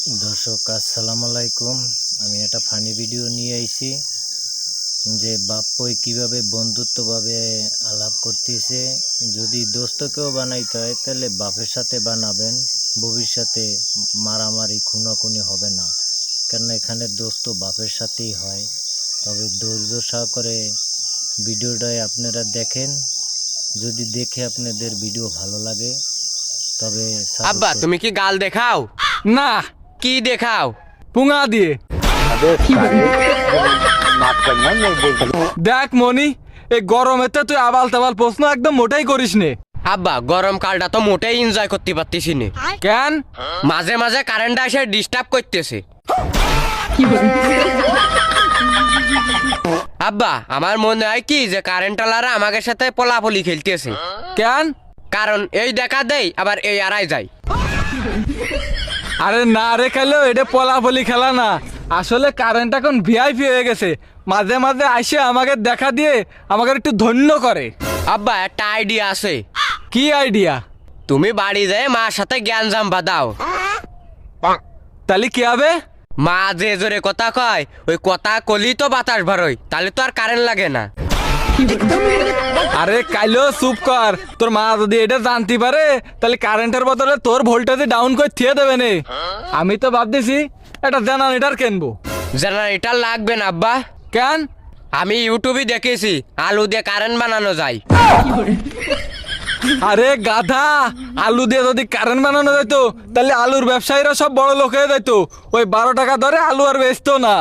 দর্শক আসসালামু আলাইকুম। আমি একটা ফানি ভিডিও নিয়ে আইছি যে বাপ্পই কিভাবে বন্ধুত্বভাবে আলাপ করতেছে। যদি দোস্তকেও বানাইতে হয় তাহলে বাপের সাথে বানাবেন, ভবিষ্যতে মারামারি খুনাখুনি হবে না, কারণ এখানে দোস্ত বাপের সাথেই হয়। তবে ধৈর্য সহকারে ভিডিওটাই আপনারা দেখেন। যদি দেখে আপনাদের ভিডিও ভালো লাগে তবে আব্বা তুমি কি গাল দেখাও? না, কি দেখাও? পুঙা দিয়ে। দেখ মনি, এই গরমেতে তুই আবাল তাবাল প্রশ্ন একদম মোটেই করিস নে। আব্বা গরম কালটা তো মোটেই এনজয় করতে পারতেছি না। কেন? মাঝে মাঝে কারেন্ট এসে ডিস্টার্ব করতেছে। আব্বা আমার মনে হয় কি যে কারেন্টওয়ালারা আমাদের সাথে পোলাপলি খেলতেছে। কেন? কারণ এই দেখা দেই আবার এই আড়াই যায়। আরে না রে, খেলেও এটা পলাপলি খেলা না, আসলে কারেন্ট এখন ভিআইপি হয়ে গেছে। মাঝে মাঝে আসে আমাকে দেখা দিয়ে আমাকে একটু ধন্য করে। আব্বা একটা আইডিয়া আছে। কি আইডিয়া? তুমি বাড়ি যায় মার সাথে জ্ঞান জাম বাদাও। তাহলে কি হবে? মা যে জোরে কথা কয় ওই কথা কলি তো বাতাস ভরই, তাহলে তো আর কারেন্ট লাগে না। আরে কাইলো চুপ কর, তোর মা যদি এটা জানতে পারে তাহলে কারেন্টের বদলে তোর ভোল্টেজ ডাউন করে থিয়ে দেবে নে। আমি তো ভাবতেছি এটা জেনারেটর কিনবো। জেনারেটর লাগবে না আব্বা। কেন? আমি ইউটিউবে দেখেছি আলু দিয়ে কারেন্ট বানানো যায়। আরে গাধা, আলু দিয়ে যদি কারেন্ট বানানো যেত তাহলে আলুর ব্যবসায়ীরা সব বড় লোক হয়ে যেত। ওই 12 টাকা ধরে আলু আর বেচতো না।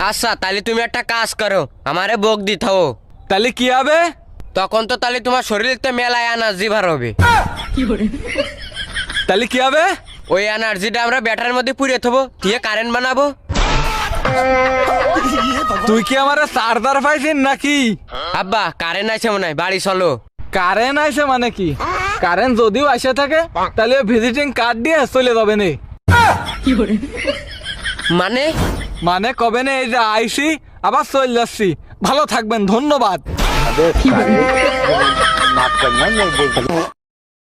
আচ্ছা তাহলে তুমি একটা কাজ করো, আমারে বক দি থাও। তাহলে কি হবে? তখন তো তাহলে তোমার শরীরতে মেলায় এনার্জি বার হবে। তাহলে কি হবে? ওই এনার্জিটা আমরা ব্যাটারির মধ্যে পুড়িয়ে থবো, দিয়ে কারেন্ট বানাবো। তুই কি আমার চার্জার পাইছিস নাকি? আব্বা কারেন্ট আছে মনে হয়, বাড়ি চলো। কারেন্ট আইছে মানে কি? কারেন্ট যদিও আসে থাকে তাহলে ভিজিটিং কার্ড দিয়ে চলে যাবে নে। মানে মানে কবে না, এই যে আইসি আবার চলে যাচ্ছি। ভালো থাকবেন, ধন্যবাদ।